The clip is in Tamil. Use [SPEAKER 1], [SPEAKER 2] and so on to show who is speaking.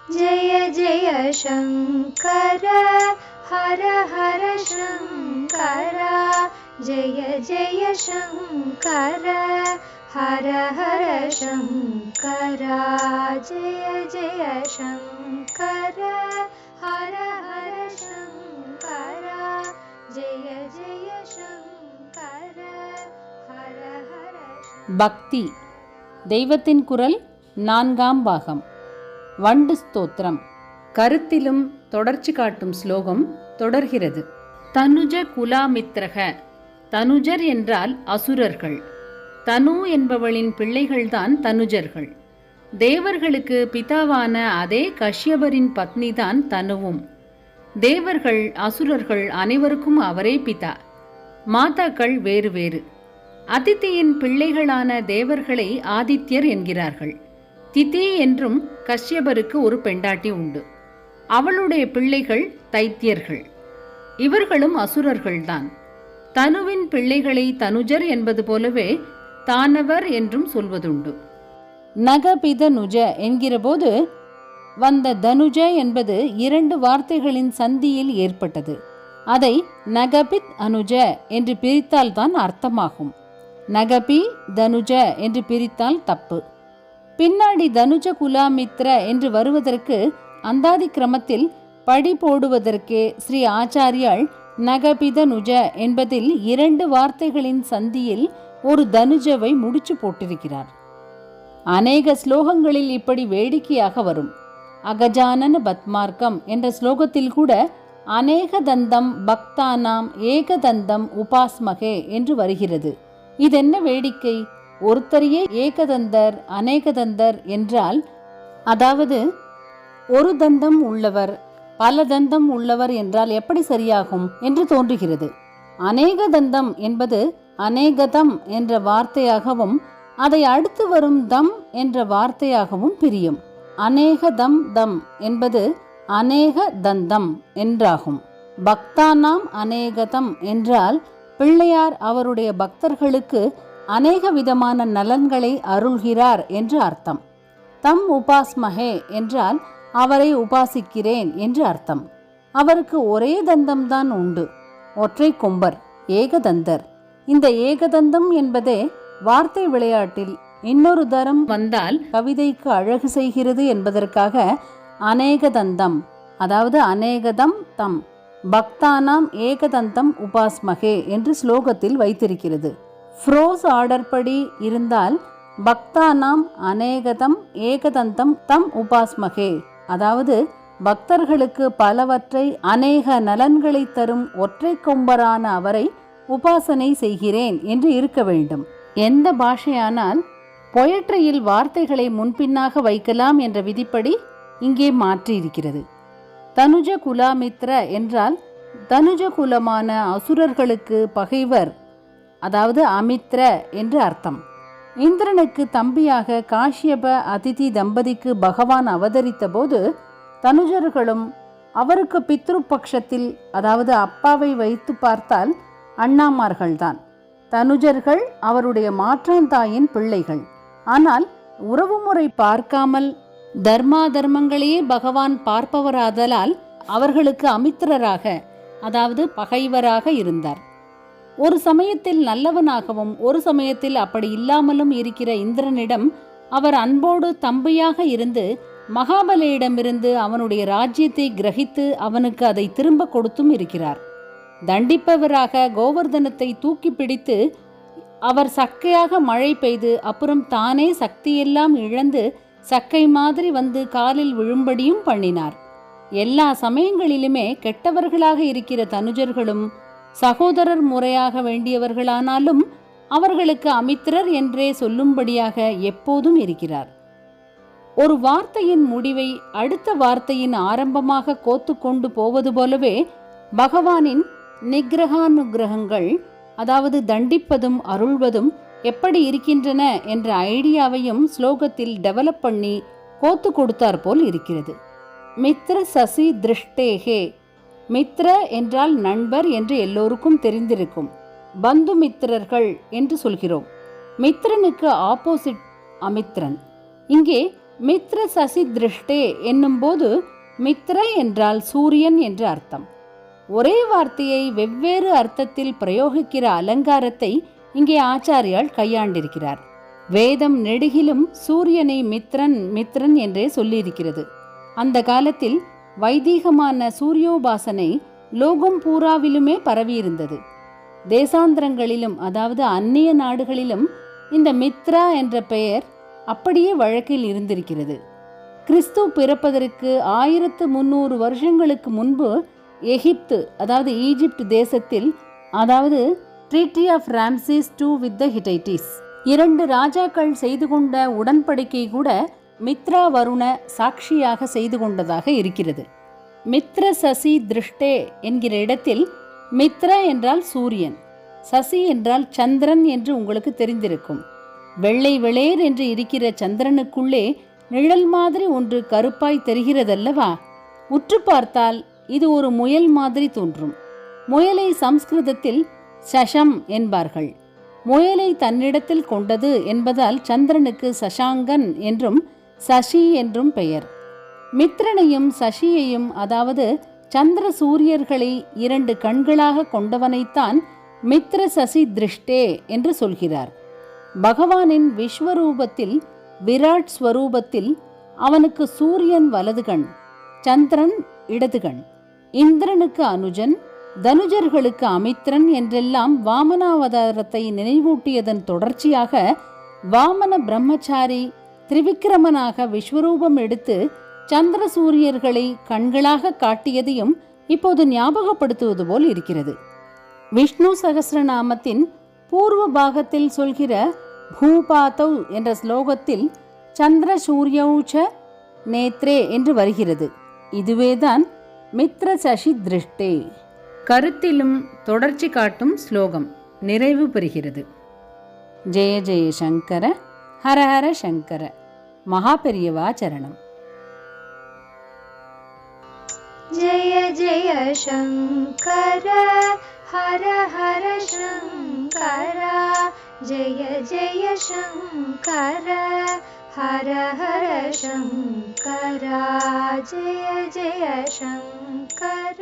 [SPEAKER 1] जय जय शङ्कर हर हर शङ्कर जय जय शङ्कर हर हर शङ्कर जय जय शङ्कर हर हर शङ्कर जय जय शङ्कर हर हर
[SPEAKER 2] பக்தி தெய்வத்தின் குரல் 4ஆம் பாகம் வண்டு ஸ்தோத்திரம். கருத்திலும் தொடர்ச்சி காட்டும் ஸ்லோகம் தொடர்கிறது. தனுஜ குலாமித்ரக. தனுஜர் என்றால் அசுரர்கள். தனு என்பவளின் பிள்ளைகள்தான் தனுஜர்கள். தேவர்களுக்கு பிதாவான அதே கஷ்யபரின் பத்னிதான் தனுவும். தேவர்கள் அசுரர்கள் அனைவருக்கும் அவரே பிதா. மாதாக்கள் வேறு வேறு. அதித்தியின் பிள்ளைகளான தேவர்களை ஆதித்யர் என்கிறார்கள். திதி என்றும் கஷ்யபருக்கு ஒரு பெண்டாட்டி உண்டு. அவளுடைய பிள்ளைகள் தைத்தியர்கள். இவர்களும் அசுரர்கள்தான். தனுவின் பிள்ளைகளை தனுஜர் என்பது போலவே தானவர் என்றும் சொல்வதுண்டு. நகபித நுஜ என்கிறபோது வந்த தனுஜ என்பது 2 வார்த்தைகளின் சந்தியில் ஏற்பட்டது. அதை நகபித் அனுஜ என்று பிரித்தால்தான் அர்த்தமாகும். நகபி தனுஜ என்று பிரித்தால் தப்பு. பின்னாடி தனுஜ குலாமித்ர என்று வருவதற்கு அந்தாதி கிரமத்தில் படி போடுவதற்கே ஸ்ரீ ஆச்சாரியால் நகபித நுஜ என்பதில் 2 வார்த்தைகளின் சந்தியில் ஒரு தனுஜவை முடிச்சு போட்டிருக்கிறார். அநேக ஸ்லோகங்களில் இப்படி வேடிக்கையாக வரும். அகஜானன பத்மார்க்கம் என்ற ஸ்லோகத்தில் கூட அநேக தந்தம் பக்தானாம் ஏகதந்தம் உபாஸ்மகே என்று வருகிறது. இதென்ன வேடிக்கை? ஒருத்தரையே ஏகதந்தர் அநேகதந்தர் என்றால், அதாவது ஒரு தந்தம் உள்ளவர் பல தந்தம் உள்ளவர் என்றால் எப்படி சரியாகும் என்று தோன்றுகிறது. அநேக தந்தம் என்பது அநேகதம் என்ற வார்த்தையாகவும் அதை அடுத்து வரும் தம் என்ற வார்த்தையாகவும் பிரியும். அநேகதம் தம் என்பது அநேக தந்தம் என்றாகும். பக்தானாம் அநேகதம் என்றால் பிள்ளையார் அவருடைய பக்தர்களுக்கு அநேக விதமான நலன்களை அருள்கிறார் என்று அர்த்தம். தம் உபாஸ்மகே என்றால் அவரை உபாசிக்கிறேன் என்று அர்த்தம். அவருக்கு ஒரே தந்தம்தான் உண்டு, ஒற்றை கொம்பர், ஏகதந்தர். இந்த ஏகதந்தம் என்பதே வார்த்தை விளையாட்டில் இன்னொரு தரம் வந்தால் கவிதைக்கு அழகு செய்கிறது என்பதற்காக அநேகதந்தம், அதாவது அநேகதம் தம் பக்தானாம் ஏகதந்தம் உபாஸ்மகே என்று ஸ்லோகத்தில் வைத்திருக்கிறது. ஃப்ரோஸ் ஆர்டர் படி இருந்தால் பக்தானாம் அநேகதம் ஏகதந்தம் தம் உபாஸ்மகே, அதாவது பக்தர்களுக்கு பலவற்றை அநேக நலன்களை தரும் ஒற்றை கொம்பரான அவரை உபாசனை செய்கிறேன் என்று இருக்க வேண்டும். எந்த பாஷையானால் பொயட்ரியில் வார்த்தைகளை முன்பின்னாக வைக்கலாம் என்ற விதிப்படி இங்கே மாற்றியிருக்கிறது. தனுஜ குலாமித்ர என்றால் தனுஜ குலமான அசுரர்களுக்கு பகைவர், அதாவது அமித்ர என்று அர்த்தம். இந்திரனுக்கு தம்பியாக காஷ்யப அதிதி தம்பதிக்கு பகவான் அவதரித்த போது தனுஜர்களும் அவருக்கு பித்ரு பட்சத்தில், அதாவது அப்பாவை வைத்து பார்த்தால் அண்ணாமார்கள்தான். தனுஜர்கள் அவருடைய மாற்றாந்தாயின் பிள்ளைகள். ஆனால் உறவுமுறை பார்க்காமல் தர்மா தர்மங்களையே பகவான் பார்ப்பவராதலால் அவர்களுக்கு அமித்திரராக, அதாவது பகைவராக இருந்தார். ஒரு சமயத்தில் நல்லவனாகவும் ஒரு சமயத்தில் அப்படி இல்லாமலும் இருக்கிற இந்திரனிடம் அவர் அன்போடு தம்பியாக இருந்து மகாபலியிடமிருந்து அவனுடைய ராஜ்யத்தை கிரகித்து அவனுக்கு அதை திரும்ப கொடுத்தும் இருக்கிறார். தண்டிப்பவராக கோவர்தனத்தை தூக்கி பிடித்து அவர் சக்கையாக மழை பெய்து அப்புறம் தானே சக்தியெல்லாம் இழந்து சக்கை மாதிரி வந்து காலில் விழும்படியும் பண்ணினார். எல்லா சமயங்களிலுமே கெட்டவர்களாக இருக்கிற தனுஜர்களும் சகோதரர் முறையாக வேண்டியவர்களானாலும் அவர்களுக்கு அமித்திரர் என்றே சொல்லும்படியாக எப்போதும் இருக்கிறார். ஒரு வார்த்தையின் முடிவை அடுத்த வார்த்தையின் ஆரம்பமாக கோத்து கொண்டு போவது போலவே பகவானின் நிகிரகானுகிரகங்கள், அதாவது தண்டிப்பதும் அருள்வதும் எப்படி இருக்கின்றன என்ற ஐடியாவையும் ஸ்லோகத்தில் டெவலப் பண்ணி கோத்து கொடுத்தார் போல் இருக்கிறது. மித்ர சசி திருஷ்டேகே. மித்ர என்றால் நண்பர் என்று எல்லோருக்கும் தெரிந்திருக்கும். பந்து மித்திரர்கள் என்று சொல்கிறோம். மித்ரனுக்கு ஆப்போசிட் அமித்ரன். இங்கே மித்ர சசி திருஷ்டே என்னும்போது மித்ர என்றால் சூரியன் என்று அர்த்தம். ஒரே வார்த்தையை வெவ்வேறு அர்த்தத்தில் பிரயோகிக்கிற அலங்காரத்தை இங்கே ஆச்சாரியால் கையாண்டிருக்கிறார். வேதம் நெடுகிலும் சூரியனை மித்ரன் மித்ரன் என்றே சொல்லியிருக்கிறது. அந்த காலத்தில் வைதீகமான சூரியோபாசனை லோகம் பூராவிலுமே பரவியிருந்தது. தேசாந்திரங்களிலும், அதாவது அந்நிய நாடுகளிலும் இந்த மித்ரா என்ற பெயர் அப்படியே வழக்கில் இருந்திருக்கிறது. கிறிஸ்து பிறப்பதற்கு 1300 வருஷங்களுக்கு முன்பு எகிப்து, அதாவது ஈஜிப்ட் தேசத்தில், அதாவது treaty of Ramses II with the Hittites, 2 ராஜாக்கள் செய்து கொண்ட உடன்படிக்கை கூட மித்ரா வருண சாட்சியாக செய்து கொண்டதாக இருக்கிறது. மித்ர சசி திருஷ்டே என்கிற இடத்தில் மித்ர என்றால் சூரியன், சசி என்றால் சந்திரன் என்று உங்களுக்கு தெரிந்திருக்கும். வெள்ளை வெளேர் என்று இருக்கிற சந்திரனுக்குள்ளே நிழல் மாதிரி ஒன்று கருப்பாய் தெரிகிறதல்லவா? உற்று பார்த்தால் இது ஒரு முயல் மாதிரி தோன்றும். முயலை சம்ஸ்கிருதத்தில் சஷம் என்பார்கள். முயலை தன்னிடத்தில் கொண்டது என்பதால் சந்திரனுக்கு சசாங்கன் என்றும் சசி என்றும் பெயர். மித்ரனையும் சசியையும், அதாவது சந்திர சூரியர்களை 2 கண்களாக கொண்டவனைத்தான் மித்ர சசி திருஷ்டே என்று சொல்கிறார். பகவானின் விஸ்வரூபத்தில், விராட் ஸ்வரூபத்தில் அவனுக்கு சூரியன் வலது கண், சந்திரன் இடது கண். இந்திரனுக்கு அனுஜன், தனுஜர்களுக்கு அமித்ரன் என்றெல்லாம் வாமனாவதாரத்தை நினைவூட்டியதன் தொடர்ச்சியாக வாமன பிரம்மச்சாரி திரிவிக்ரமனாக விஸ்வரூபம் எடுத்து சந்திர சூரியர்களை கண்களாக காட்டியதையும் இப்போது ஞாபகப்படுத்துவது போல் இருக்கிறது. விஷ்ணு சகஸ்ரநாமத்தின் பூர்வ பாகத்தில் சொல்கிற பூபாதௌ என்ற ஸ்லோகத்தில் சந்திர சூரியௌச்ச நேத்ரே என்று வருகிறது. இதுவேதான் மித்ர சசி திருஷ்டே. கருத்திலும் தொடர்ச்சி காட்டும் ஸ்லோகம் நிறைவு பெறுகிறது. ஜெய ஜெய சங்கர, ஹர ஹர சங்கர. மகாபெரியவா சரணம்.
[SPEAKER 1] जय जय शङ्कर हर हर शङ्कर, जय जय शङ्कर हर हर शङ्कर, जय जय शङ्कर.